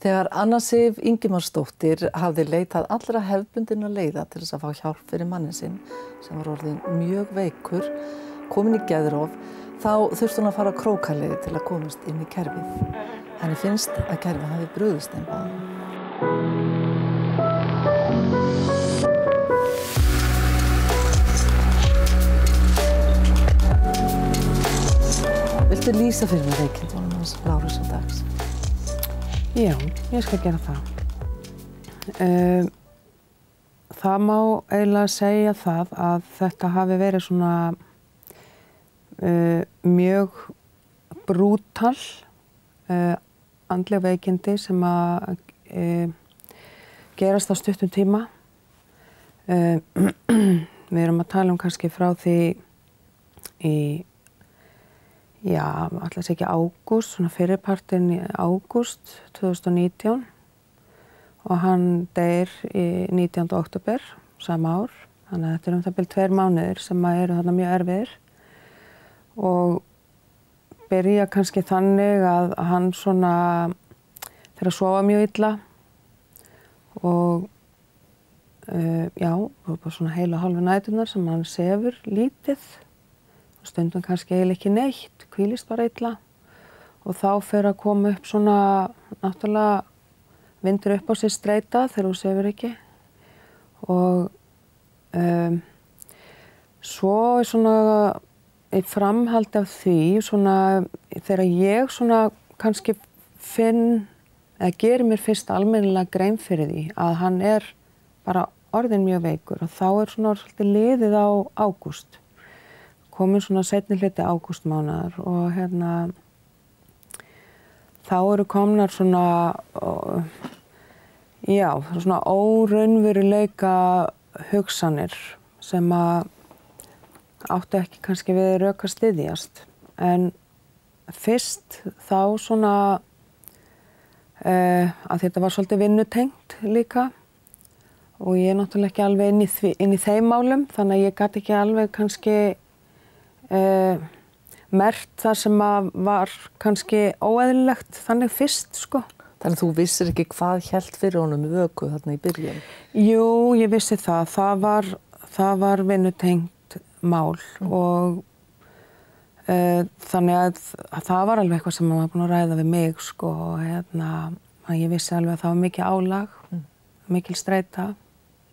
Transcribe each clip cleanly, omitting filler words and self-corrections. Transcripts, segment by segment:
Þegar Anna Sif Ingimarsdóttir hafði leitað allra hefðbundinna leiða til þess að fá hjálp fyrir mannin sinn, sem var orðinn mjög veikur, kominn í geðrof, þá þurfti hún að fara krókaleið til að komast inn í kerfið. Henni finnst að kerfið hafi brugðist þeim báðum. Viltu lýsa fyrir mig veikindunum hans Lárusar Dags? Já, ég skal gera það. Það má eiginlega segja það að þetta hafi verið svona mjög brútal andleg veikindi sem að gerast á stuttum tíma. Við erum að tala kannski frá því í ætla sé ekki ágúst, svona fyrirpartinn í ágúst 2019 og hann deyr í 19. október sama ár. Þannig að þetta það bil 2 mánuðir sem eru þarna mjög erfiðir og byrja kannski þannig að hann svona fer að sofa mjög illa og bara svona heila hálfu næturnar sem hann sefur lítið. Stundum kannski eiginlega ekki neitt, hvílist bara illa og þá fer að koma upp svona, náttúrulega vindur upp á sig streita þegar þú sefur ekki og svo svona í framhaldi af því, svona þegar ég svona kannski finn eða gerir mér fyrst almennilega grein fyrir því að hann bara orðinn mjög veikur og þá svona svolítið liðið á ágúst. Komin svona seinni hluti ágústmánaðar og þá eru komnar svona, svona óraunveruleika hugsanir sem að áttu ekki kannski við rök að styðjast. En fyrst þá svona, að þetta var svolítið vinnutengt líka og ég náttúrulega ekki alveg inn í þeim málum, þannig að ég gat ekki alveg kannski merkt það sem var kannski óeðlilegt þannig fyrst, sko. Þannig að þú vissir ekki hvað hélt fyrir honum vöku þarna í byrjun? Jú, ég vissi það. Það var vinnutengt mál og þannig að það var alveg eitthvað sem hann var búinn að ræða við mig, sko. Að ég vissi alveg að það var mikið álag, mikil streita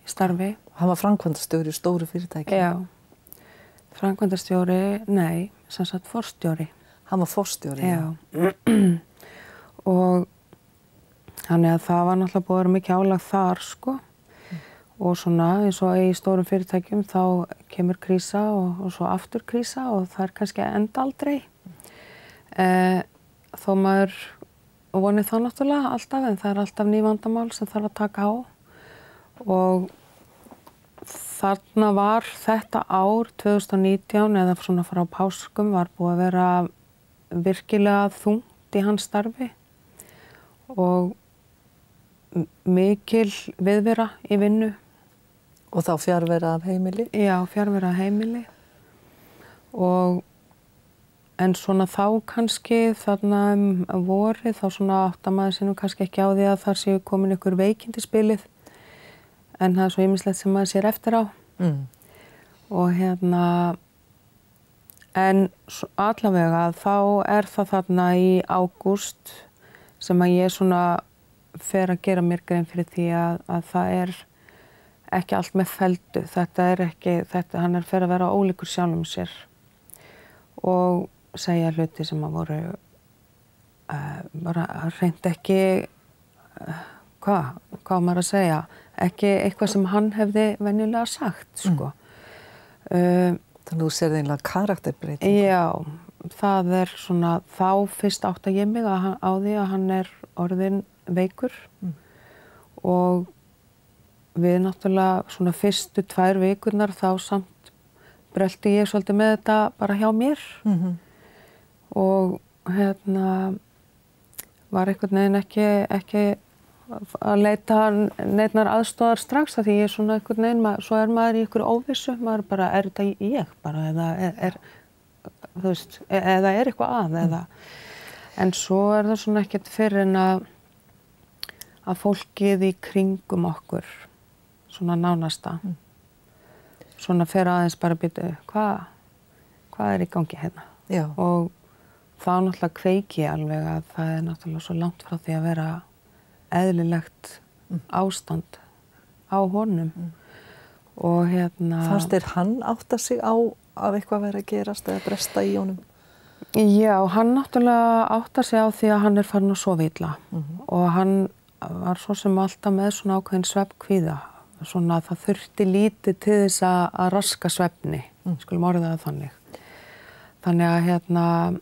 í starfi. Hann var framkvæmdastjóri í stóru fyrirtæki? Já. Framkvæmdastjóri, nei, sem sagt forstjóri. Hann var forstjóri? Já. Og þannig að það var náttúrulega búið að vera mikið álag þar, sko. Og svona, eins og í stórum fyrirtækjum, þá kemur krísa og svo aftur krísa og það kannski enda aldrei. Þó maður vonir það náttúrulega alltaf, en það alltaf ný vandamál sem þarf að taka á. Og þarna var þetta ár 2019 eða svona frá páskum var búið að vera virkilega þungt í hans starfi og mikil viðvera í vinnu. Og þá fjarvera af heimili? Já, fjarvera af heimili. En svona þá kannski þarna vorið þá svona áttar maður sig nú kannski ekki á því að þar séu komin ykkur veikindi í spilið. En það svo ýmislegt sem maður sér eftir á. Og en allavega þá það þarna í ágúst sem að ég svona fer að gera mér grein fyrir því að það ekki allt með felldu. Hann fer að vera ólíkur sjálfum sér og segja hluti sem að voru bara hreint ekki, hvað maður að segja, ekki eitthvað sem hann hefði venjulega sagt, sko. Þannig að þú sér eiginlega karakterbreytingu? Já, það svona, þá fyrst átta ég mig á því að hann orðinn veikur og við náttúrulega svona fyrstu 2 vikurnar þá samt brölti ég svolítið með þetta bara hjá mér og var einhvern veginn ekki að leita neinnar aðstoðar strax af því ég svona einhvern veginn, svo maður í einhverju óvissu, maður bara, þetta ég bara, eða þú veist, eða eitthvað að, eða. En svo það svona ekkert fyrr en að að fólkið í kringum okkur, svona nánasta, svona fer aðeins bara að byrja, hvað í gangi hérna? Já. Og þá náttúrulega kveiki ég alveg að það náttúrulega svo langt frá því að vera eðlilegt ástand á honum. Og Fannst þér hann átta sig á að eitthvað væri að gerast eða bresta í honum? Já, hann náttúrulega átta sig á því að hann farin að sofa illa og hann var svo sem alltaf með svona ákveðin svefnkvíða, svona að það þurfti lítið til þess að raska svefni, skulum orða það þannig. Þannig að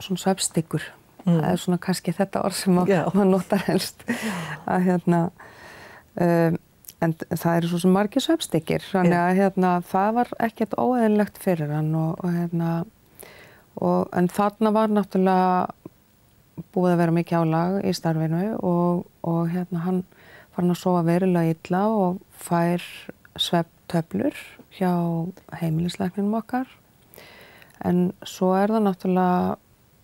svona svefnstyggur, það er svona kannski þetta orð sem maður notar helst, að en það eru svo sem margir svefnstyggir, þannig að það var ekkert óeðlilegt fyrir hann en þarna var náttúrulega búið að vera mikið álag í starfinu og hann farin að sofa verulega illa og fær svefntöflur hjá heimilislækninum okkar. En svo það náttúrulega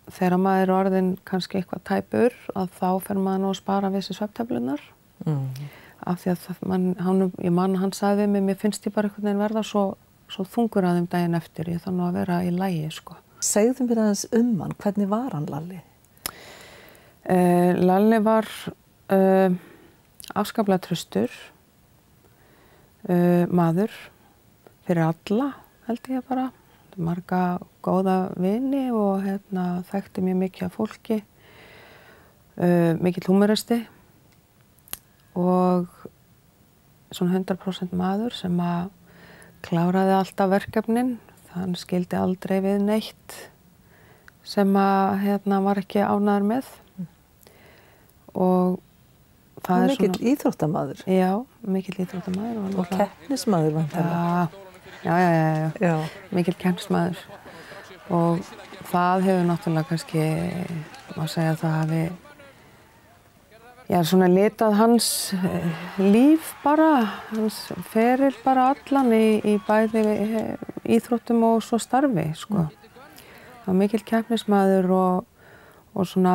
þegar maður er orðinn kannski eitthvað tæpur að þá fer maður nú að spara við þessi svefntöflunar. Af því að ég man að hann sagði við mig, mér finnst ég bara einhvern veginn verða svo þungur að þeim daginn eftir, ég þarf nú að vera í lagi, sko. Segðu mér aðeins hann, hvernig var hann Lalli? Lalli var afskaplega traustur maður fyrir alla, held ég bara. Marga góða vini og þekkti mjög mikið af fólki, mikill húmoristi og svona 100% maður sem að kláraði alltaf verkefnin. Hann skildi aldrei við neitt sem að var ekki ánægður með. Og það er svona... Mikill íþróttamaður. Já, mikill íþróttamaður. Og keppnismaður vantanlega. Já. Mikill keppnismaður. Og það hefur náttúrulega kannski, má segja að það hafi svona litað hans líf bara, hans feril bara allan í bæði íþróttum og svo starfi, sko. Það var mikill keppnismaður og svona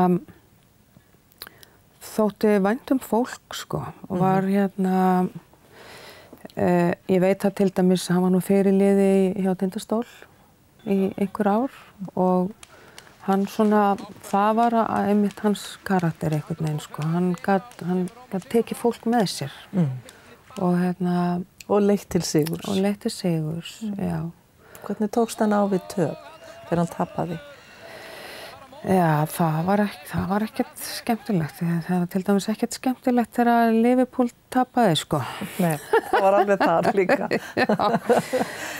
þótti vænt fólk, sko. Og var ég veit að til dæmis hann var nú fyrirliði hjá Tindastól í einhver ár og hann svona, það var einmitt hans karakter einhvern veginn, sko. Hann gat tekið fólk með sér. Og leitt til sigurs. Og leitt til sigurs, já. Hvernig tókst hann á við töp þegar hann tapaði? Já, það var ekkert skemmtilegt. Það var til dæmis ekkert skemmtilegt þegar Liverpool tapaði, sko. Nei, það var alveg þar líka.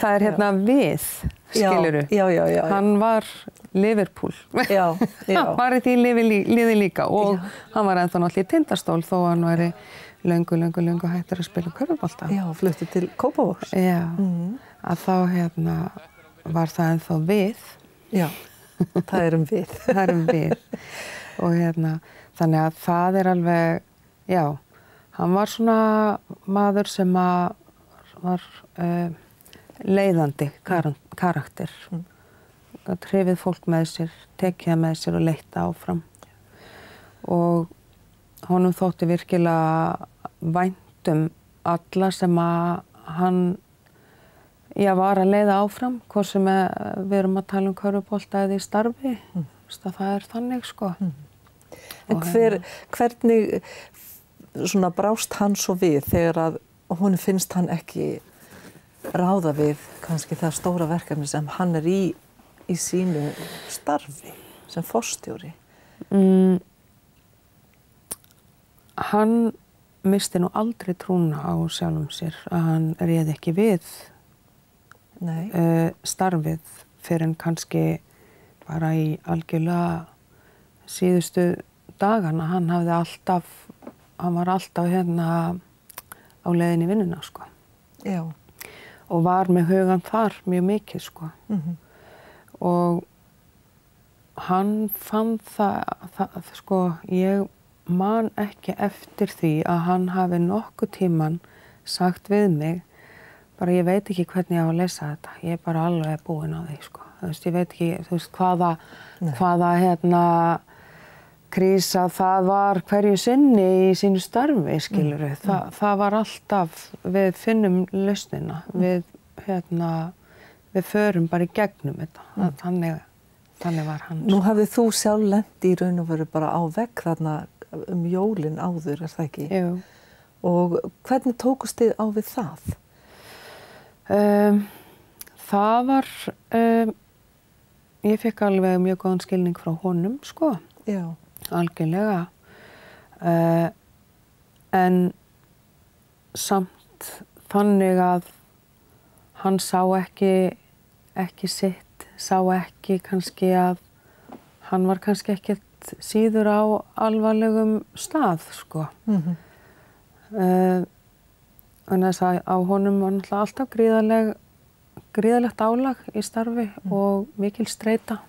Það er við, skilurðu. Já. Hann var Liverpool. Já. Hann var í því liði líka og hann var ennþá náttúrulega í Tindastól þó hann væri löngu hættur að spila körfubolta. Já, flutti til Kópavogs. Já, að þá var það ennþá við. Já. Það við. Það við. Og þannig að það alveg, já, hann var svona maður sem var leiðandi karakter. Gat hrifið fólk með sér, tekið með sér og leitt áfram. Og honum þótti virkilega vænt alla sem hann var að leiða áfram, hvort sem við erum að tala körfubolta eða í starfi. Það þannig, sko. En hvernig svona brást hann svo við þegar að honum finnst hann ekki ráða við kannski það stóra verkefni sem hann í sínu starfi sem forstjóri? Hann missti nú aldrei trúna á sjálfum sér að hann réði ekki við starfið fyrir en kannski bara í algjörlega síðustu dagana. Hann var alltaf á leiðinni í vinnuna, sko. Já. Og var með hugann þar mjög mikið, sko. Og hann fann það, sko, ég man ekki eftir því að hann hafi nokkuð tíman sagt við mig bara ég veit ekki hvernig ég á að lesa þetta. Ég bara alveg búin á því, sko. Ég veit ekki, hvaða krísa, það var hverju sinni í sínu starfi, skilurðu. Það var alltaf, við finnum lausnina, við förum bara í gegnum þetta. Þannig var hann. Nú hafið þú sjálf lent í raun og veru bara á vegg þarna jólin áður, það ekki? Jú. Og hvernig tókust þið á við það? Það var, ég fekk alveg mjög góðan skilning frá honum, sko. Já. Algjörlega. En samt þannig að hann sá ekki sitt, sá ekki kannski að hann var kannski ekkert síður á alvarlegum stað, sko. Þannig að á honum var náttúrulega alltaf gríðalegt álag í starfi og mikil streita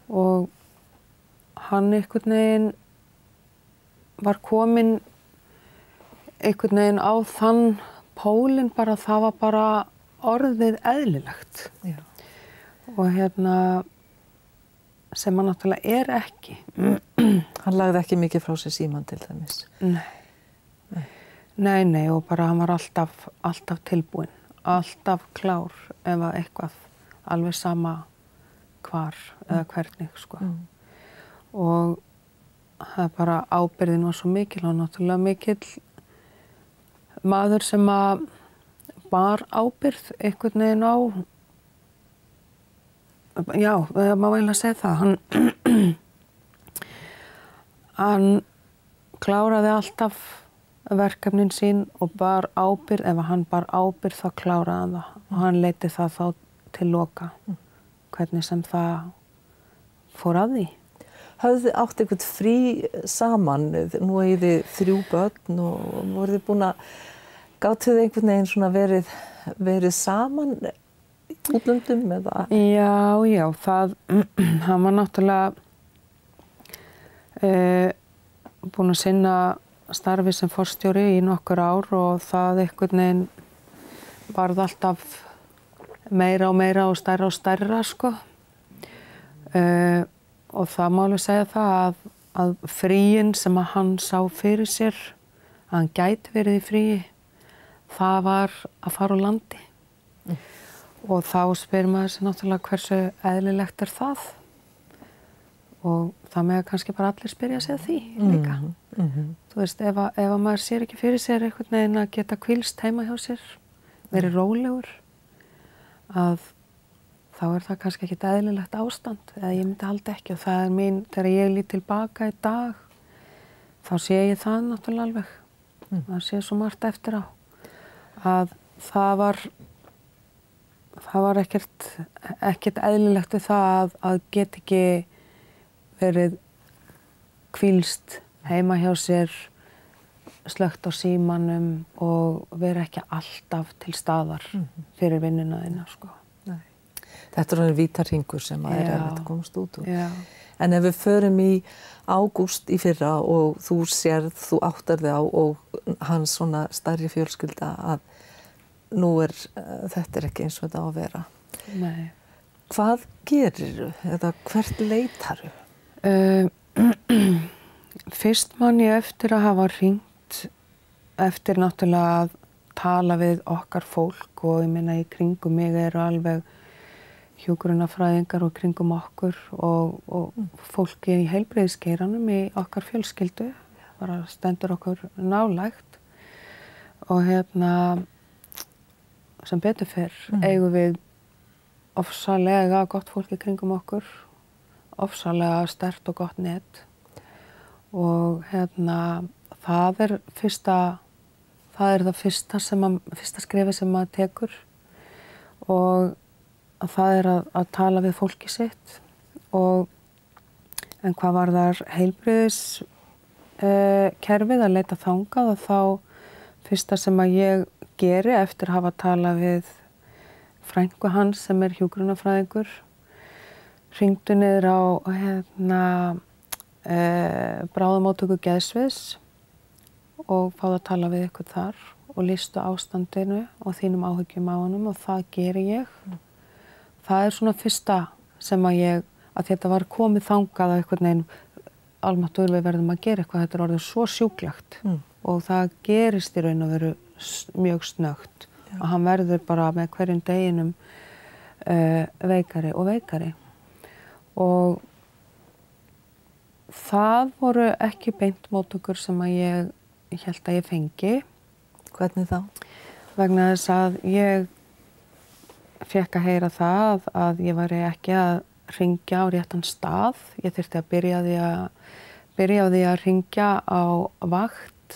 og hann einhvern veginn var kominn einhvern veginn á þann pólinn bara, það var bara orðið eðlilegt. Já. Og sem hann náttúrulega ekki. Hann lagði ekki mikið frá sér símann til dæmis? Nei, og bara hann var alltaf tilbúinn, alltaf klár ef að eitthvað alveg sama hvar eða hvernig, sko. Og það bara ábyrgðin var svo mikil og náttúrulega mikil maður sem að bar ábyrgð einhvern veginn á, já, það má eiginlega segja það, hann kláraði alltaf verkefnin sín og bar ábyrgð, ef hann bar ábyrgð þá kláraði hann það og hann leiddi það þá til loka, hvernig sem það fór að því. Höfðu þið átt einhvern frí saman, nú eigið þið 3 börn og voruð þið búin að gátuð þið einhvern veginn svona verið saman í útlöndum eða? Já, hann var náttúrulega búin að sinna starfi sem forstjóri í nokkur ár og það einhvern veginn varð alltaf meira og stærra, sko. Og það má alveg segja það að fríin sem að hann sá fyrir sér, að hann gæti verið í fríi, það var að fara á landi. Og þá spyr maður sig náttúrulega hversu eðlilegt það. Og það með kannski bara allir spyrja sig að því líka. Þú veist, ef að maður sér ekki fyrir sér einhvern veginn að geta hvílst heima hjá sér, verið rólegur, að þá það kannski ekkert eðlilegt ástand, eða ég myndi halda ekki. Og það mín, þegar ég lít tilbaka í dag, þá sé ég það náttúrulega alveg. Það sé svo margt eftir á. Að það var ekkert eðlilegt við það að geta ekki verið hvílst heima hjá sér, slökkt á símanum og vera ekki alltaf til staðar fyrir vinnuna þína, sko. Þetta er vítarhingur sem að erfitt að komast út úr. Já. En ef við förum í ágúst í fyrra og þú áttar þig á og hans svona stærri fjölskylda að nú þetta ekki eins og þetta á að vera. Nei. Hvað gerirðu eða hvert leitarðu? Fyrst man ég eftir að hafa hringt eftir náttúrulega að tala við okkar fólk og ég meina í kringum mig alveg hjúkrunarfræðingar og kringum okkur og fólki í heilbrigðisgeiranum í okkar fjölskyldu, bara stendur okkur nálægt og sem betur fyrr eigum við ofsalega gott fólk í kringum okkur, ofsalega sterkt og gott net og það það fyrsta skrefi sem maður tekur og það að tala við fólki sitt en hvað varðar heilbrigðiskerfið að leita þangað og þá fyrsta sem að ég geri eftir að hafa talað við frænku hans sem hjúkrunarfræðingur hringdu niður á bráðamóttöku geðsviðs og fáðu að tala við ykkur þar og lýstu ástandinu og þínum áhyggjum á honum og það geri ég. Það svona fyrsta sem að þetta var komið þangað að einhvern veginn almáttugur við verðum að gera eitthvað, þetta orðið svo sjúklegt og það gerist í raun og veru mjög snöggt og hann verður bara með hverjum deginum veikari og veikari og það voru ekki beint móttökur sem að ég hélt að ég fengi. Hvernig þá? Vegna þess að ég fékk að heyra það að ég væri ekki að hringja á réttan stað. Ég þyrfti að byrja á því að hringja á vakt,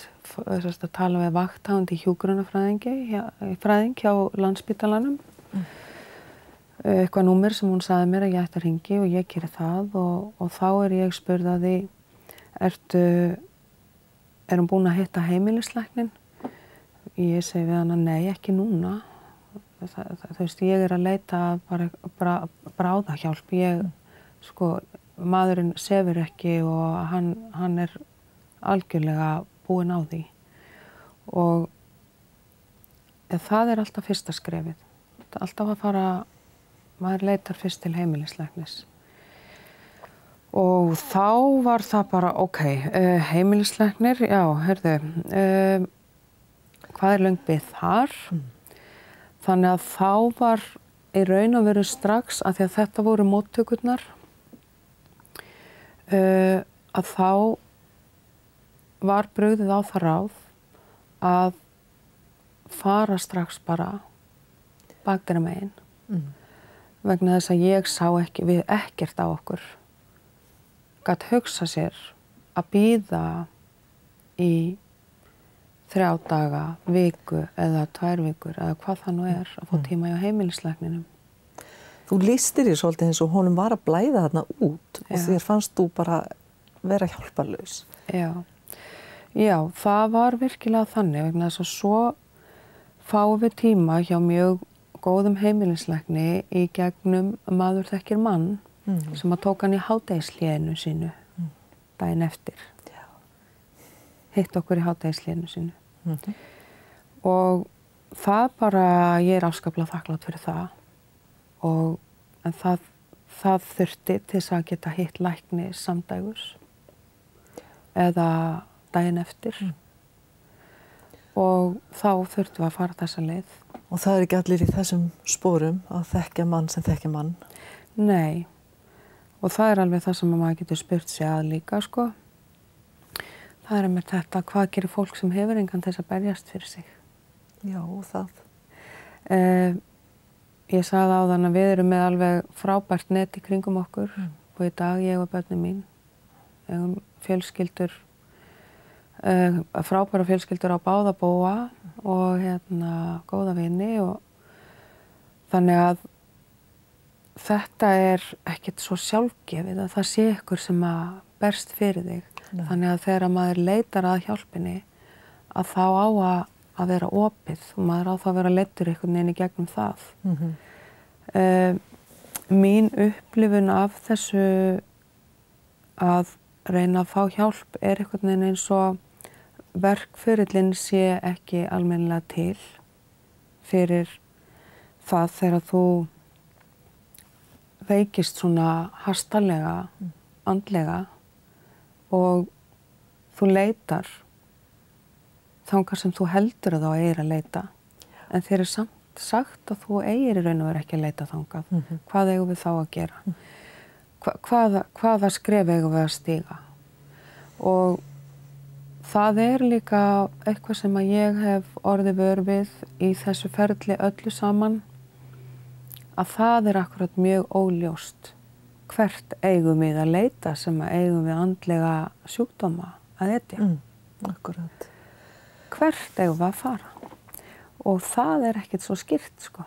að tala við vakthafandi hjúkrunarfræðing hjá Landspítalanum. Eitthvað númer sem hún sagði mér að ég ætti að hringi og ég geri það og þá ég spurð að því, er hún búin að hitta heimilislæknin? Ég segi við hana, nei, ekki núna. Þú veist, ég að leita bara bráðahjálp. Maðurinn sefur ekki og hann algjörlega búinn á því. Og það alltaf fyrsta skrefið. Alltaf að fara, maður leitar fyrst til heimilislæknis. Og þá var það bara, heimilislæknir, já, heyrðu, hvað löng bið þar? Þannig að þá var í raun og veru strax, af því að þetta voru móttökurnar, að þá var brugðið á það ráð að fara strax bara bakdyramegin. Vegna þess að ég sá ekki við ekkert á okkur. Gat hugsa sér að bíða í 3 daga, viku eða 2 vikur eða hvað það nú að fá tíma hjá heimilislækninum. Þú lýstir því svolítið eins og honum var að blæða þarna út og þér fannst þú bara vera hjálparlaus. Já, það var virkilega þannig vegna þess að svo fáum við tíma hjá mjög góðum heimilislækni í gegnum Maður þekkir mann sem að tók hann í hádegishléinu sínu daginn eftir. Hitt okkur í hádegishléinu sínu. Og það bara, ég afskaplega þakklát fyrir það. En það þurfti til þess að geta hitt lækni samdægurs eða daginn eftir. Og þá þurftum við að fara þessa leið. Og það ekki allir í þessum sporum að þekkja mann sem þekkja mann? Nei. Og það alveg það sem maður getur spurt sig að líka, sko. Það með þetta, hvað gerir fólk sem hefur engan til þess að berjast fyrir sig? Já, það. Ég sagði áðan að við erum með alveg frábært net í kringum okkur og í dag ég og börnin mín. Eigum fjölskyldur, frábæra fjölskyldur á báða bóa og góða vini og þannig að þetta ekkert svo sjálfgefið að það sé ykkur sem að berst fyrir þig. Nei. Þannig að þegar maður leitar að hjálpinni að þá á að vera opið og maður á þá að vera leiddur einhvern veginn í gegnum það. Mín upplifun af þessu að reyna að fá hjálp einhvern veginn eins og verkferillinn sé ekki almennilega til fyrir það þegar þú veikist svona hastarlega, andlega og þú leitar þangað sem þú heldur að þú eigir að leita en þér samt sagt að þú eigir í raun og veru ekki að leita þangað. Hvað eigum við þá að gera? Hvaða skref eigum við að stíga? Og það líka eitthvað sem að ég hef orðið vör við í þessu ferli öllu saman að það akkurat mjög óljóst. Hvert eigum við að leita sem að eigum við andlega sjúkdóma að etja? Akkurat. Hvert eigum við að fara? Og það ekkert svo skýrt, sko.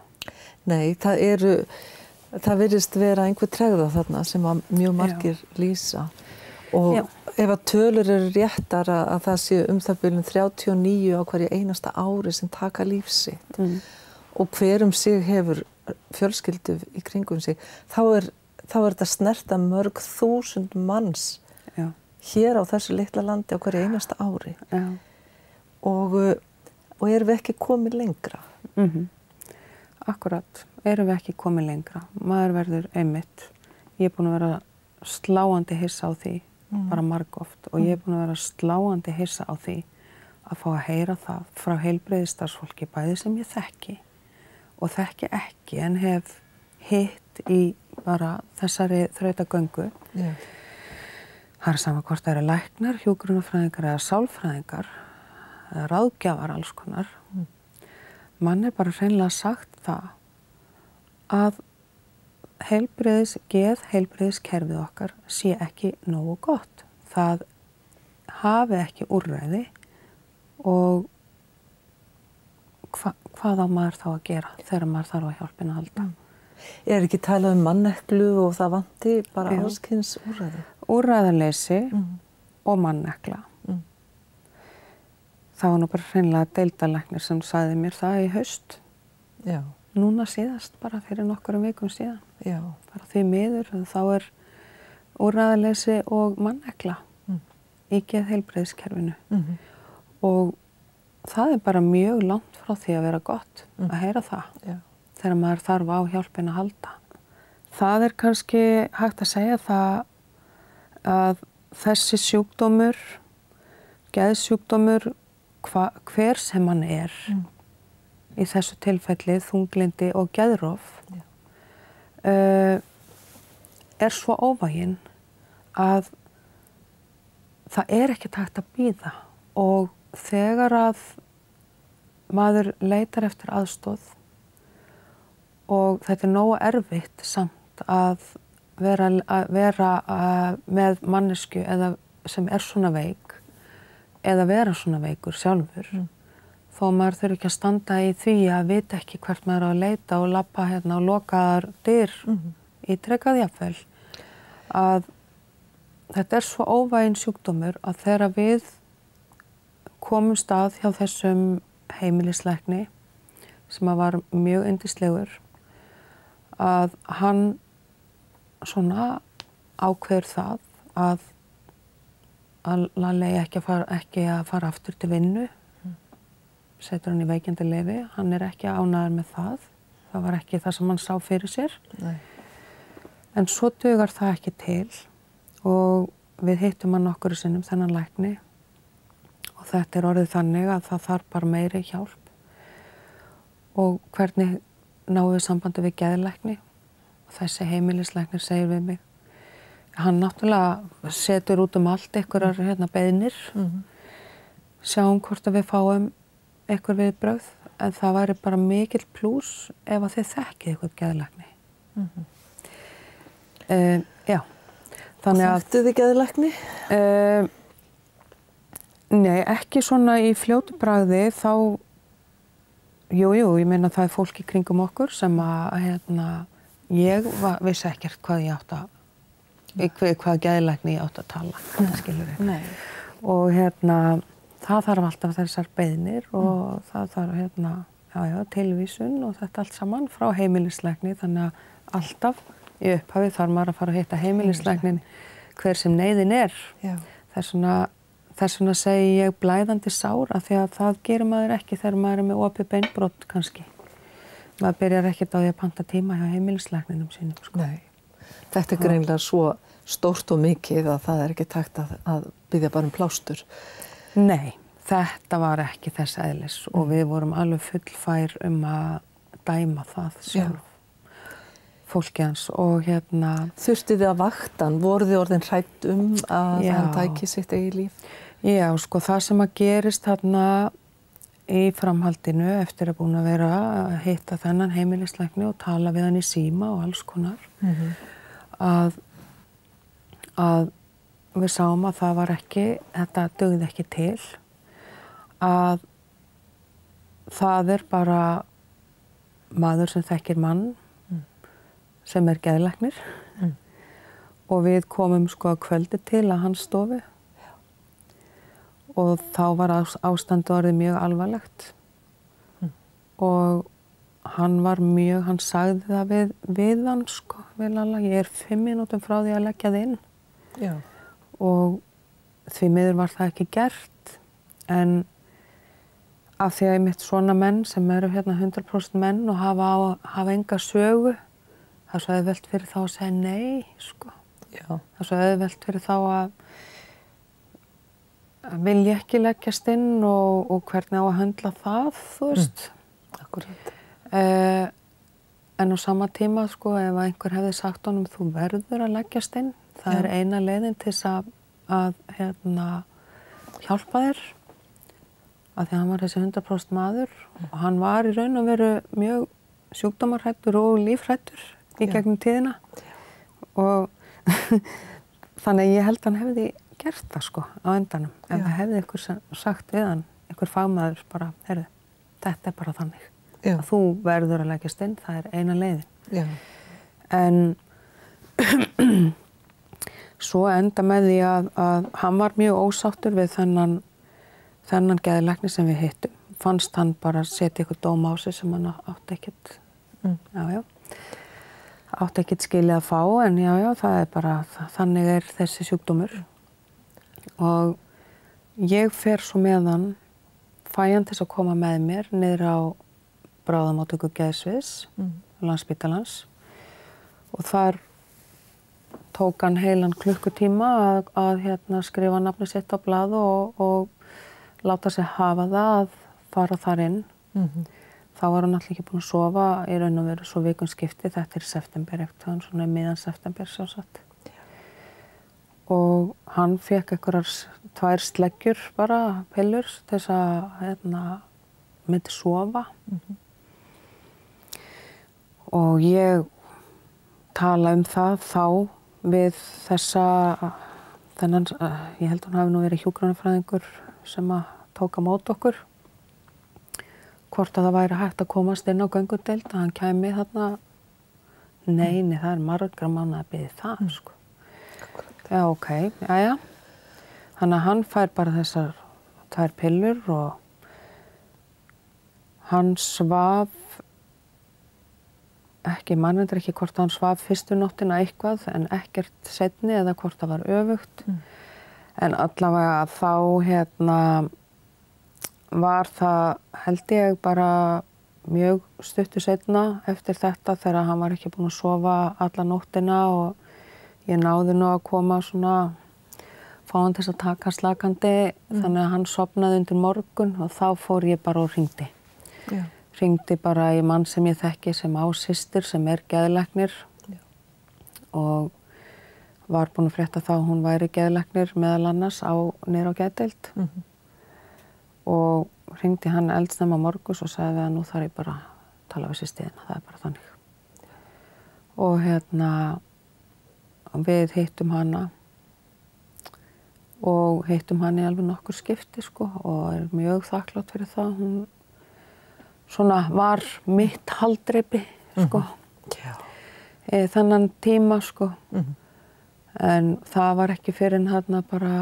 Nei, það virðist vera einhver tregða þarna sem að mjög margir lýsa. Og ef að tölur eru réttar að það séu það bylum 39 á hverju einasta ári sem taka líf sitt og hver sig hefur fjölskyldu í kringum sig, þá þetta snerta mörg þúsund manns hér á þessu litla landi á hverju einasta ári. Og erum við ekki komið lengra? Akkurat, erum við ekki komið lengra. Maður verður einmitt. Ég búin að vera sláandi hissa á því bara margoft og ég er búin að vera sláandi hissa á því að fá að heyra það frá heilbrigðisstarfsfólki bæði sem ég þekki og þekki ekki en hef hitt í bara þessari þrautagöngu. Já. Það sama hvort það eru læknar, hjúkrunarfræðingar eða sálfræðingar eða ráðgjafar alls konar. Mann er bara hreinlega sagt það að heilbrigðiskerfið okkar sé ekki nógu gott. Það hafi ekki úrræði og hvað á maður þá að gera þegar maður þarf á hjálpina að halda. Er ekki talað manneklu og það vanti bara alls kyns úrræði? Úrræðaleysi og mannekla. Það var nú bara hreinlega deildarlæknir sem sagði mér það í haust. Já. Núna síðast, bara fyrir nokkurum vikum síðan. Já. Bara því miður, þá er úrræðaleysi og mannekla í geðheilbrigðiskerfinu. Og það er bara mjög langt frá því að vera gott að heyra það. Já. Þegar maður þarf á hjálpina að halda. Það er kannski hægt að segja það að þessi sjúkdómur, geðsjúkdómur, hver sem hann er, í þessu tilfelli þunglindi og geðrof, er svo óvæginn að það er ekki hægt að bíða og þegar að maður leitar eftir aðstoð og þetta er nógu erfitt samt að vera með mannesku eða sem er svona veik eða vera svona veikur sjálfur þó maður þurfi ekki að standa í því að vita ekki hvert maður á að leita og labba hérna og lokaðar dyr ítrekað jafnvel að þetta er svo óvæginn sjúkdómur að þegar við komumst að hjá þessum heimilislækni sem að var mjög yndislegur að hann svona ákveður það að Lalli ekki að fara aftur til vinnu, setur hann í veikjandi leyfi, hann er ekki ánægður með það var ekki það sem hann sá fyrir sér. Nei. En svo dugar það ekki til og við hittum hann nokkru sinnum þennan lækni og þetta er orðið þannig að það þarf bara meiri hjálp og hvernig náum við sambandi við geðlækni og þessi heimilislæknir segir við mig hann náttúrulega setur út allt einhverjar beiðnir sjáum hvort að við fáum einhver viðbrögð en það væri bara mikill plús ef að þið þekkið einhvern geðlækni. Já. Þannig að þekktuð þið geðlækni? Nei, ekki svona í fljótu bragði þá jú, ég meina það er fólk í kringum okkur sem að ég vissi ekkert hvað ég átt að hvað geðlækni ég átt að tala, skilur við. Nei. Og það þarf alltaf þessar beiðnir og það þarf tilvísun og þetta allt saman frá heimilislækni þannig að alltaf í upphafi þarf maður að fara að hitta heimilislæknin hver sem neyðin er. Þess vegna segi ég blæðandi sár af því að það gerir maður ekki þegar maður er með opið beinbrot kannski. Maður byrjar ekkert á því að panta tíma hjá heimilislækninum sínum. Sko. Nei. Þetta er greinilega svo stórt og mikið að það er ekki takt að biðja bara plástur. Nei, þetta var ekki þess eðlis og við vorum alveg fullfær að dæma það sjálf. Fólki hans og Þurftið þið að vakta hann? Voruð þið orðin hrædd að hann tæki sitt eigið líf? Já, sko það sem að gerist þarna í framhaldinu eftir að búin að vera að hitta þennan heimilislækni og tala við hann í síma og alls konar að við sáum að það var ekki, þetta dugði ekki til að það er bara maður sem þekkir mann sem er geðlæknir og við komum sko að kvöldi til að hans stofu og þá var ástandi orðið mjög alvarlegt og hann sagði það við hann sko, við Lalla, ég er 5 mínútum frá því að leggja þið inn. Já. Og því miður var það ekki gert en af því að einmitt svona menn sem eru 100% menn og hafa enga sögu það svo velt fyrir þá að segja nei, sko. Já. Það er svo auðvelt fyrir þá að vilja ekki leggjast inn og hvernig á að höndla það, þú veist. Akkurat. En á sama tíma, sko, ef einhver hefði sagt honum þú verður að leggjast inn, það er eina leiðin til þess að hjálpa þér, af því að hann var þessi 100% maður og hann var í raun og veru mjög sjúkdómarhræddur og lífhræddur í gegnum tíðina og þannig að ég held að hann hefði gert það, sko, á endanum. En það hefði einhver sagt við hann, einhver fagmaður bara, heyrðu, þetta er bara þannig. Að þú verður að leggjast inn, það er eina leiðin. Já. En svo enda með því að hann var mjög ósáttur við þennan geðlækni sem við hittum. Fannst hann bara setja ykkur dóm á sig sem hann átti ekkert, átti ekkert skilið að fá, en það er bara, þannig er þessi sjúkdómur. Og ég fer svo með hann, fæ hann til að koma með mér niður á bráðamóttöku geðsviðs, Landspítalans, og þar tók hann heilan klukkutíma að skrifa nafni sitt á blað og láta sig hafa það að fara þar inn. Þá var hann alltaf ekki búinn að sofa í raun og veru svo vikum skipti, þetta er í september, eftir svona miðjan september sjálfsagt. Og hann fékk einhverjar 2 sleggjur bara, pillur, til þess að myndi sofa. Og ég tala það þá við þennan, ég held að hann hafi nú verið hjúkrunarfræðingur sem að tóka mót okkur, hvort að það væri hægt að komast inn á göngudeild, að hann kæmi þarna, nei, það er margra mánaða að biðja það, sko. Já, ok, jæja. Þannig að hann fær bara þessar 2 pillur og hann svaf ekki, mannendur ekki hvort hann svaf fyrstu nóttina eitthvað en ekkert seinni eða hvort það var öfugt. En allavega þá var það, held ég, bara mjög stuttu seinna eftir þetta þegar hann var ekki búinn að sofa alla nóttina og ég náði nú að koma svona, fá hann til að taka slakandi, þannig að hann sofnaði undir morgun og þá fór ég bara og hringdi. Já. Hringdi bara í mann sem ég þekki sem á systir sem er geðlæknir og var búin að frétta þá hún væri geðlæknir meðal annars niður á geðdeild og hringdi hann eldsnemma morguns og sagði að nú þarf ég bara að tala við systirina, það er bara þannig. Og við hittum hana og hittum hann í alveg nokkur skipti, sko, og er mjög þakklátt fyrir það. Hún svona var mitt haldreipi, sko, þennan tíma, sko. En það var ekki fyrr en þarna bara,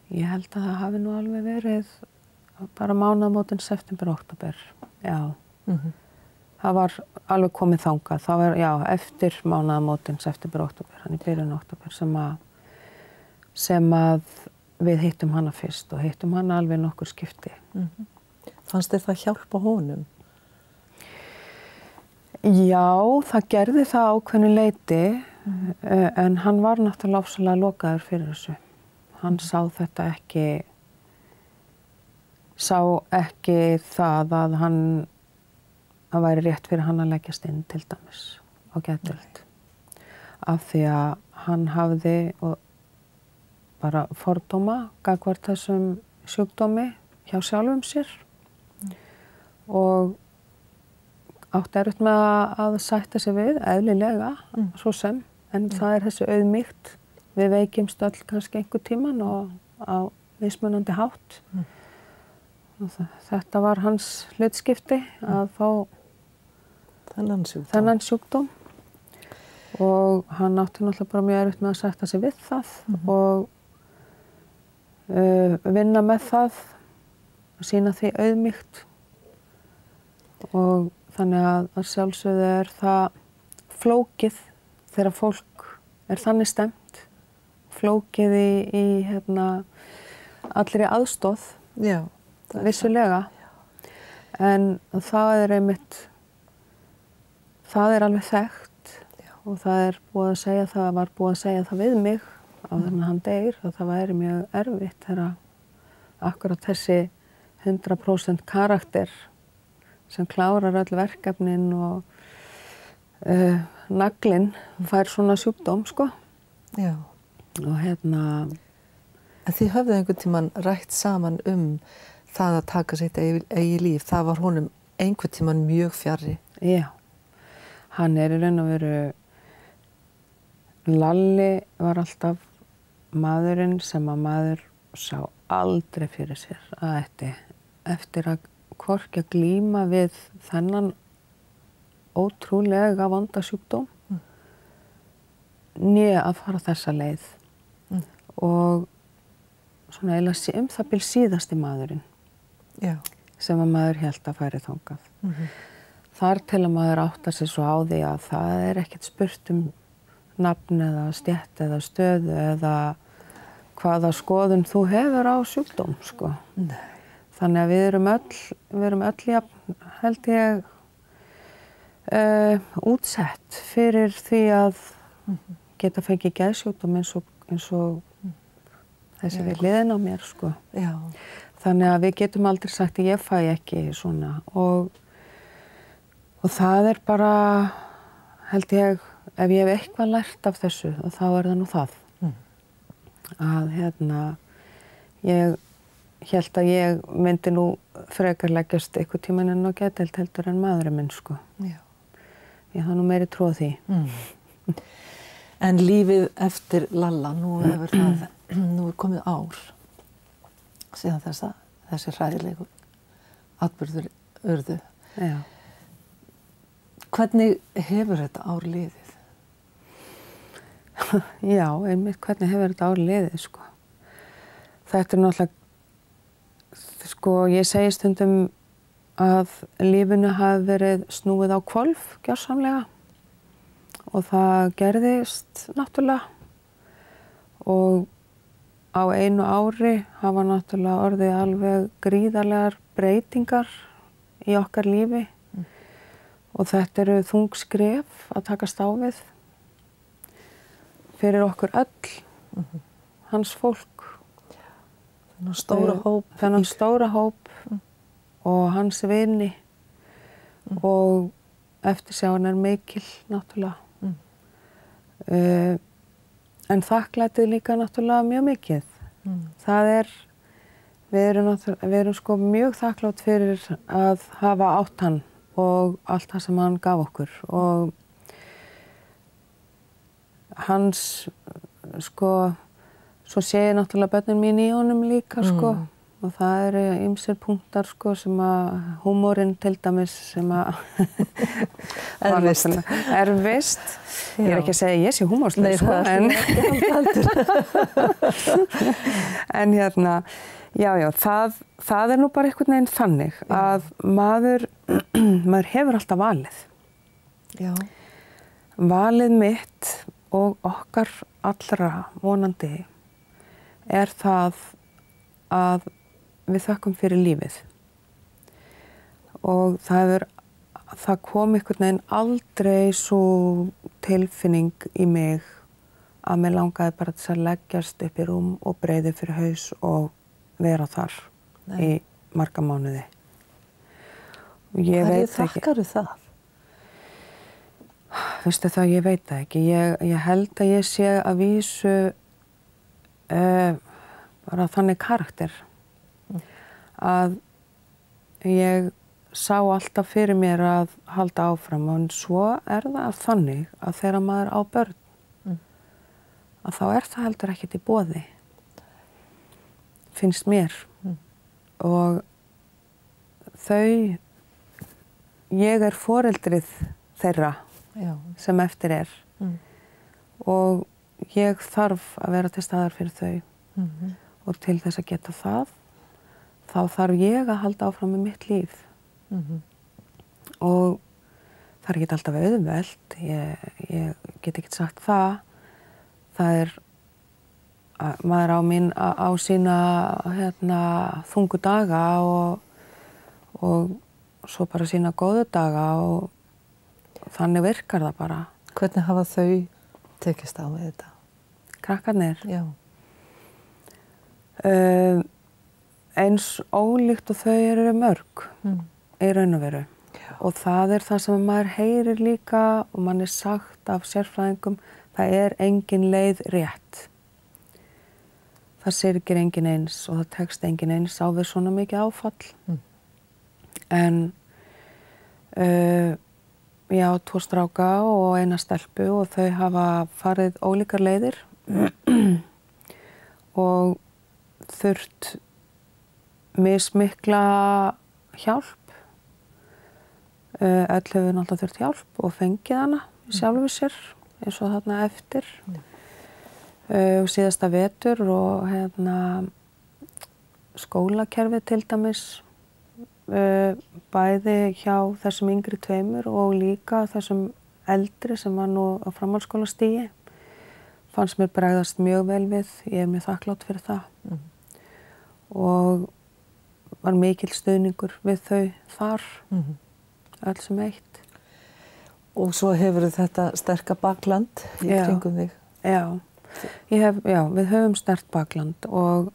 ég held að það hafi nú alveg verið bara mánaðamótin september-október, já. Það var alveg komið þangað, það var, já, eftir mánaðamótin september-október, hann í byrjun október sem að við hittum hana fyrst og hittum hana alveg nokkur skipti. Fannst þér það hjálpa honum? Já, það gerði það ákveðnu leyti, en hann var náttúrulega ofsalega lokaður fyrir þessu. Hann sá þetta ekki það að það væri rétt fyrir hann að leggjast inn til dæmis á geðdeild. Af því að hann hafði bara fordóma gagnvart þessum sjúkdómi hjá sjálfum sér og átti erfitt með að sætta sig við, eðlilega, svo sem, en það er þessi auðmýkt. Við veikjumst öll kannski einhver tíman og á mismunandi hátt. Þetta var hans hlutskipti að fá þennan sjúkdóm og hann átti náttúrulega bara mjög erfitt með að sætta sig við það og vinna með það og sýna því auðmýkt og þannig að sjálfsögðu er það flókið þegar fólk er þannig stemt, flókið í allri aðstoð, já, vissulega, en það er einmitt, það er alveg þekkt og það búið að segja það, var búið að segja það við mig áður en hann deyr, að það væri mjög erfitt þegar akkurat þessi 100% karakter sem klárar öll verkefnin og naglinn fær svona sjúkdóm, sko. Já. Og En þið höfðu einhvern tímann rætt saman það að taka sitt eigi líf. Það var honum einhvern tímann mjög fjarri. Já. Hann í raun og veru, Lalli var alltaf maðurinn sem að maður sá aldrei fyrir sér að eftir að hvorki að glíma við þennan ótrúlega vonda sjúkdóm né að fara þessa leið og svona eiginlega það bil síðasti maðurinn sem að maður hélt að færi þangað. Þar til að maður áttar sig svo á því að það ekkert spurt nafn eða stétt eða stöðu eða hvaða skoðun þú hefur á sjúkdóm, sko. Nei. Þannig að við erum öll jafn, held ég, útsett fyrir því að geta fengið geðsjúkdóm eins og þessi við hliðina á mér, sko. Já. Þannig að við getum aldrei sagt að ég fæ ekki svona og það bara, held ég, ef ég hef eitthvað lært af þessu og þá það nú það. Að ég hélt að ég myndi nú frekar leggjast einhvern tímann inn á geðdeild heldur en maðurinn minn, sko. Já. Ég hafði nú meiri trú á því. En lífið eftir Lalla, nú komið ár síðan þessi hræðilegu atburður urðu. Já. Hvernig hefur þetta ár liðið? Já, einmitt hvernig hefur þetta ár liðið, sko. Þetta náttúrulega, sko, ég segi stundum að lífinu hafi verið snúið á hvolf, gjörsamlega. Og það gerðist náttúrulega. Og á einu ári hafa náttúrulega orðið alveg gríðarlegar breytingar í okkar lífi. Og þetta eru þung skref að takast á við. Fyrir okkur öll, hans fólk. Þennan stóra hóp og hans vini og eftirsjáin mikil, náttúrulega. En þakklætið líka náttúrulega mjög mikið. Við erum sko mjög þakklátt fyrir að hafa átt hann og allt það sem hann gaf okkur og hans, sko, svo sé ég náttúrulega börnin mín í honum líka, sko, og það ýmsir punktar, sko, sem að húmórinn til dæmis sem að erfist. Ég ekki að segja ég sé húmórsleg, sko, en já, það nú bara einhvern veginn þannig að maður hefur alltaf valið. Já. Valið mitt og okkar allra vonandi það að við þökkum fyrir lífið. Og það kom einhvern veginn aldrei svo tilfinning í mig að mér langaði bara til að leggjast upp í rúm og breiði fyrir haus og vera þar í marga mánuði. Hverju þakkarðu það? Veistu það, ég veit það ekki. Ég held að ég sé að vísu bara þannig karakter að ég sá alltaf fyrir mér að halda áfram og svo það þannig að þegar maður á börn að þá það heldur ekkert í boði, finnst mér. Og ég foreldrið þeirra sem eftir og ég þarf að vera til staðar fyrir þau og til þess að geta það þá þarf ég að halda áfram með mitt líf og það ekki alltaf auðvelt, ég get ekki sagt það maður á sína þungu daga og svo bara sína góðu daga og þannig virkar það bara. Hvernig hafa þau tekist á við þetta? Krakkarnir? Já. Eins ólíkt og þau eru mörg í raun og veru. Og það það sem maður heyrir líka og mann sagt af sérfræðingum, það engin leið rétt. Það syrgir engin eins og það tekst engin eins á við svona mikið áfall. En ég á 2 stráka og 1 stelpu og þau hafa farið ólíkar leiðir og þurft mismikla hjálp. Öll hefur náttúrulega þurft hjálp og fengið hana sjálfu sér eins og þarna eftir. Og síðasta vetur og skólakerfið til dæmis, bæði hjá þessum yngri 2 og líka þessum eldri sem var nú á framhaldsskólastigi, fannst mér bregðast mjög vel við. Ég mjög þakklát fyrir það. Og var mikill stuðningur við þau þar, öll sem eitt. Og svo hefur þetta sterka bakland í kringum þig. Já, við höfum sterkt bakland og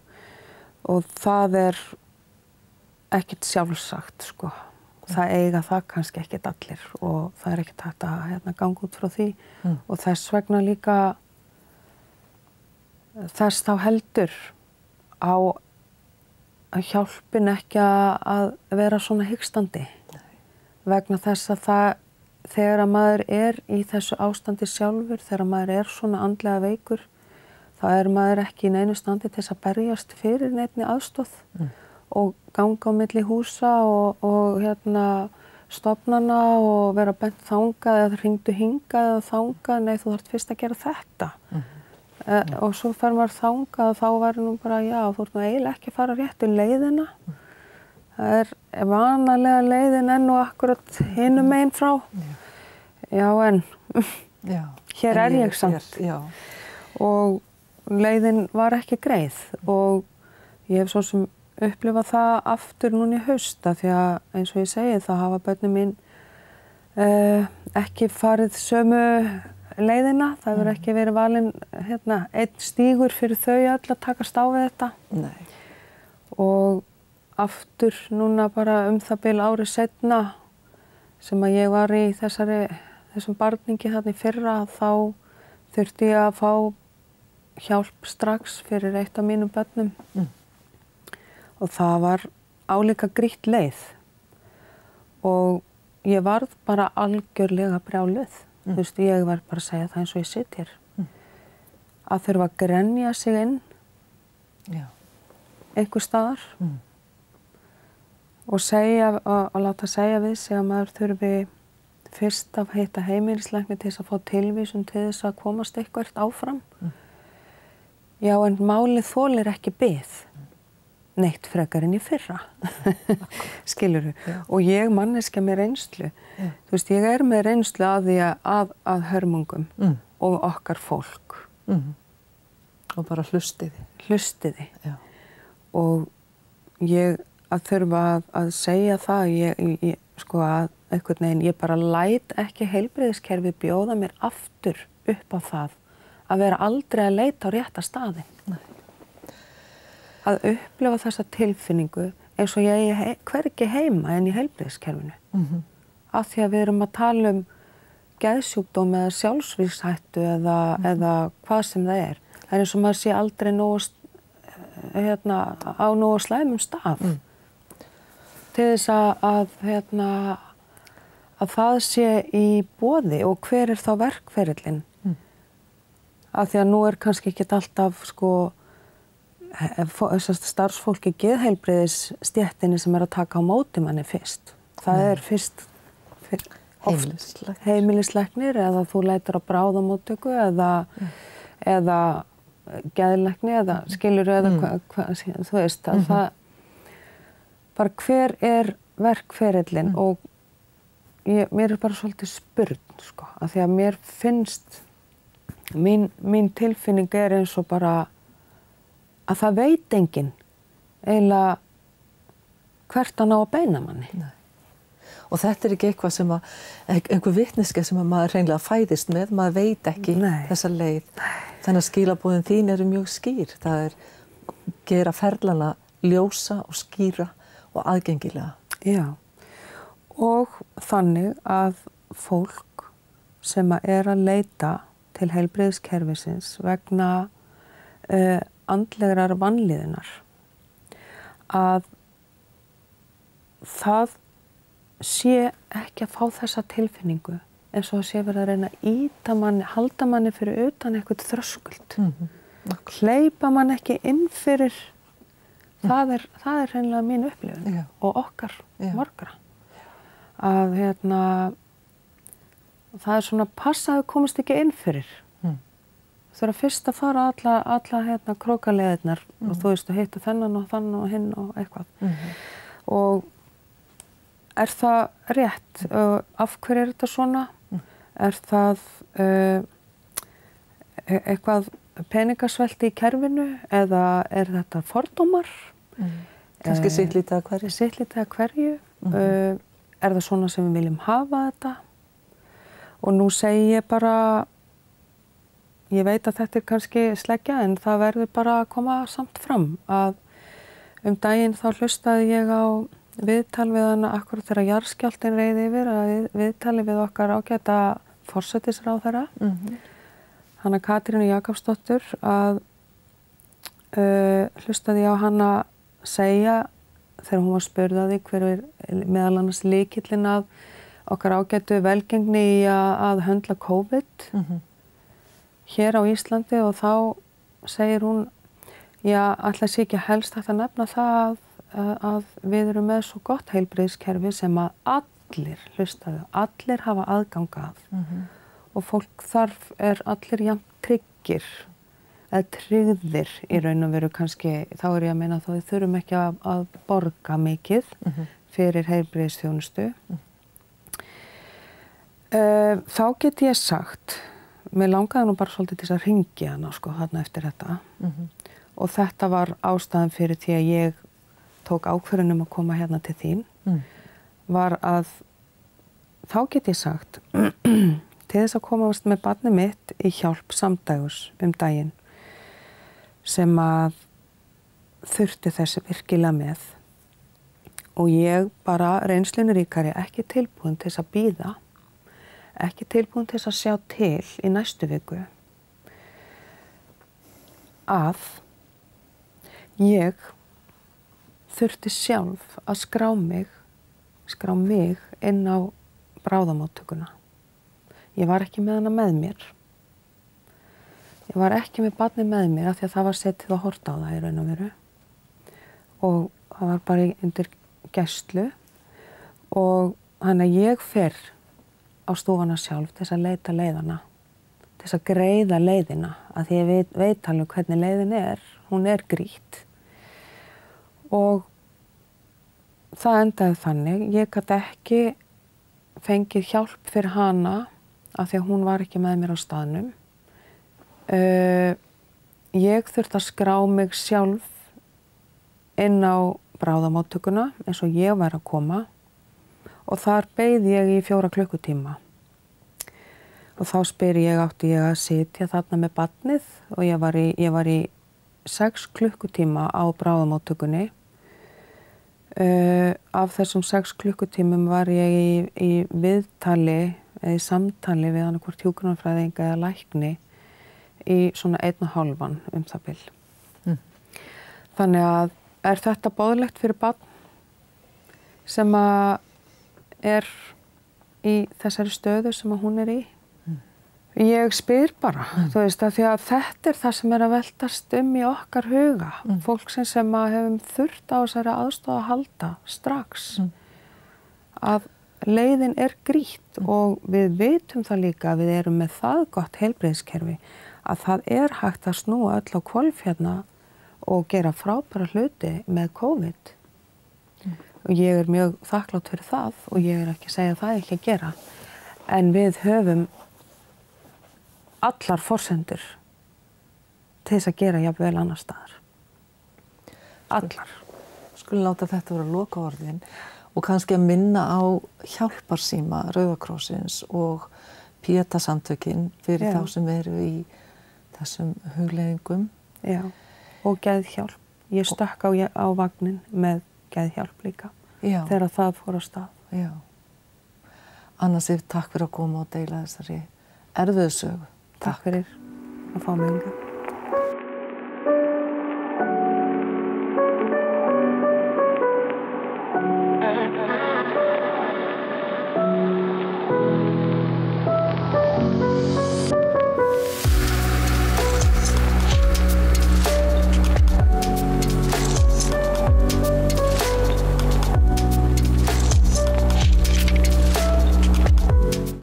það ekkert sjálfsagt, sko. Það eiga það kannski ekkert allir og það ekkert hægt að ganga út frá því. Og þess vegna líka þess þá heldur á hjálpin ekki að vera svona hikstandi. Vegna þess að það, þegar að maður í þessu ástandi sjálfur, þegar maður svona andlega veikur, þá maður ekki í neinu standi til þess að berjast fyrir neinni aðstoð og ganga á milli húsa og stofnana og vera bent þangað eða hringdu hingað eða þangað, nei þú þarft fyrst að gera þetta. Og svo fer maður þangað og þá væri nú bara, já, þú ert nú eiginlega ekki að fara réttu leiðina. Það vanalega leiðin og akkurat hinum megin frá. Já, en hér ég samt. Og leiðin var ekki greið og ég hef svo sem upplifað það aftur núna í haust af því að eins og ég segi þá hafa börnin mín ekki farið sömu leiðina. Það hefur ekki verið valinn einn stígur fyrir þau öll að takast á við þetta. Nei. Og aftur núna bara það bil ári seinna sem að ég var í þessum barningi þarna í fyrra, þá þurfti ég að fá hjálp strax fyrir eitt af mínum börnum. Og það var álíka grýtt leið og ég varð bara algjörlega brjáluð. Þú veist, ég var bara að segja það eins og ég sit hér. Að þurfa að grenja sig inn einhver staðar og láta segja við sig að maður þurfi fyrst að hitta heimilislækni til þess að fá tilvísun til þess að komast eitthvað áfram. Já, en málið þolir ekki bið neitt frekar en í fyrra. Skilurðu? Og ég manneskja með reynslu. Þú veist, ég með reynslu að því að hörmungum og okkar fólk. Og bara hlustiði. Hlustiði. Og ég að þurfa að segja það, sko að einhvern veginn, ég bara læt ekki heilbrigðiskerfið bjóða mér aftur upp á það að vera aldrei að leita á rétta staðinn. Að upplifa þessa tilfinningu eins og ég hvergi heima en í heilbrigðiskerfinu. Af því að við erum að tala geðsjúkdóm eða sjálfsvígshættu eða hvað sem það Það eins og maður sé aldrei á nógu slæmum stað. Til þess að það sé í boði og hver þá verkferillinn. Af því að nú kannski ekki alltaf sko starfsfólki geðheilbrigðisstéttinni sem að taka á móti manni fyrst. Það fyrst heimilislæknir eða þú leitar á bráðamóttöku eða geðlækni eða skilur eða þú veist að það bara hver verkferillinn og mér bara svolítið spurn sko af því að mér finnst mín tilfinning eins og bara að það veit enginn eiginlega hvert hann á að beina manni. Og þetta ekki eitthvað sem einhver vitneskja sem maður hreinlega fæðist með, maður veit ekki þessa leið. Þannig að skilaboðin þín eru mjög skýr. Það gera ferlana ljósa og skýra og aðgengilega. Já, og þannig að fólk sem að leita til heilbrigðiskerfisins vegna andlegrar vanlíðunar, að það sé ekki að fá þessa tilfinningu eins og það sé verið að reyna að ýta manni, halda manni fyrir utan eitthvað þröskuld. Hleypa manni ekki inn fyrir, það er hreinlega mín upplifun og okkar margra. Að það svona passaðu komist ekki inn fyrir. Það fyrst að fara alla krókaleiðirnar og þú veist að hitta þennan og þann og hinn og eitthvað. Og það rétt? Af hverju þetta svona? Það eitthvað peningasvelti í kerfinu eða þetta fordómar? Kannski sitt lítið að hverju? Sitt lítið að hverju. Það svona sem við viljum hafa þetta? Og nú segi ég bara, ég veit að þetta kannski sleggja en það verður bara að koma samt fram að daginn þá hlustaði ég á viðtal við hana akkurat þegar jarðskjálftinn reið yfir, viðtali við okkar ágæta forsætisráðherra, hana Katrínu Jakobsdóttur, að hlustaði ég á hana segja þegar hún var spurð að því hver meðal annars lykillinn að okkar ágætu velgengni í að höndla COVID hér á Íslandi, og þá segir hún, já, ætla sé ekki helst hægt að nefna það að við erum með svo gott heilbrigðiskerfi sem að allir, hlustaðu, allir hafa aðgang að og fólk þarf allir jafn tryggir eða tryggðir í raun og veru kannski, þá ég að meina þá við þurfum ekki að borga mikið fyrir heilbrigðisþjónustu. Þá get ég sagt, mér langaði nú bara svolítið til að hringja hana þarna eftir þetta og þetta var ástæðan fyrir því að ég tók ákvörðun að koma hérna til þín, var að þá get ég sagt til þess að komast með barnið mitt í hjálp samdægurs daginn sem að þurfti þessi virkilega með og ég bara reynslunuríkari ekki tilbúin til þess að bíða, ekki tilbúin til þess að sjá til í næstu viku að ég þurfti sjálf að skrá mig inn á bráðamóttökuna. Ég var ekki með hana með mér. Ég var ekki með barnið með mér af því að það var setið að horta á það í raun og veru. Og það var bara undir gæslu og þannig að ég fer á stofana sjálf til þess að leita leiðana, til þess að greiða leiðina, að því ég veit alveg hvernig leiðin hún grýtt. Og það endaði þannig, ég gat ekki fengið hjálp fyrir hana af því að hún var ekki með mér á staðnum. Ég þurfti að skrá mig sjálf inn á bráðamóttökuna eins og ég var að koma og þar beið ég í 4 klukkutíma. Og þá spyr ég, átti ég að sitja þarna með barnið og ég var í 6 klukkutíma á bráðamóttökunni. Af þessum 6 klukkutímum var ég í viðtali eða í samtali við annarkvort hjúkrunarfræðinga eða lækni í svona 1,5 það bil. Þannig að þetta boðlegt fyrir barn sem að í þessari stöðu sem að hún í? Ég spyr bara, þú veist, að því að þetta það sem að veltast í okkar huga. Fólksins sem að hefum þurft á þessari aðstoð að halda strax. Að leiðin grýtt og við vitum það líka að við erum með það gott heilbrigðiskerfi að það hægt að snúa öll á hvolf hérna og gera frábæra hluti með COVID. Og ég mjög þakklát fyrir það og ég ekki að segja það ekki að gera. En við höfum allar forsendur til þess að gera jafnvel annar staðar. Allar. Skulum láta þetta vera lokaorðin og kannski að minna á hjálparsíma Rauða krossins og Pieta-samtökin fyrir þá sem eru í þessum hugleiðingum. Já, og geðhjálp. Ég stökk á vagnin með geðhjálp líka þegar það fór á stað. Já. Anna Sif, takk fyrir að koma og deila þessari erfiðu sögu. Takk fyrir að fá mig hingað.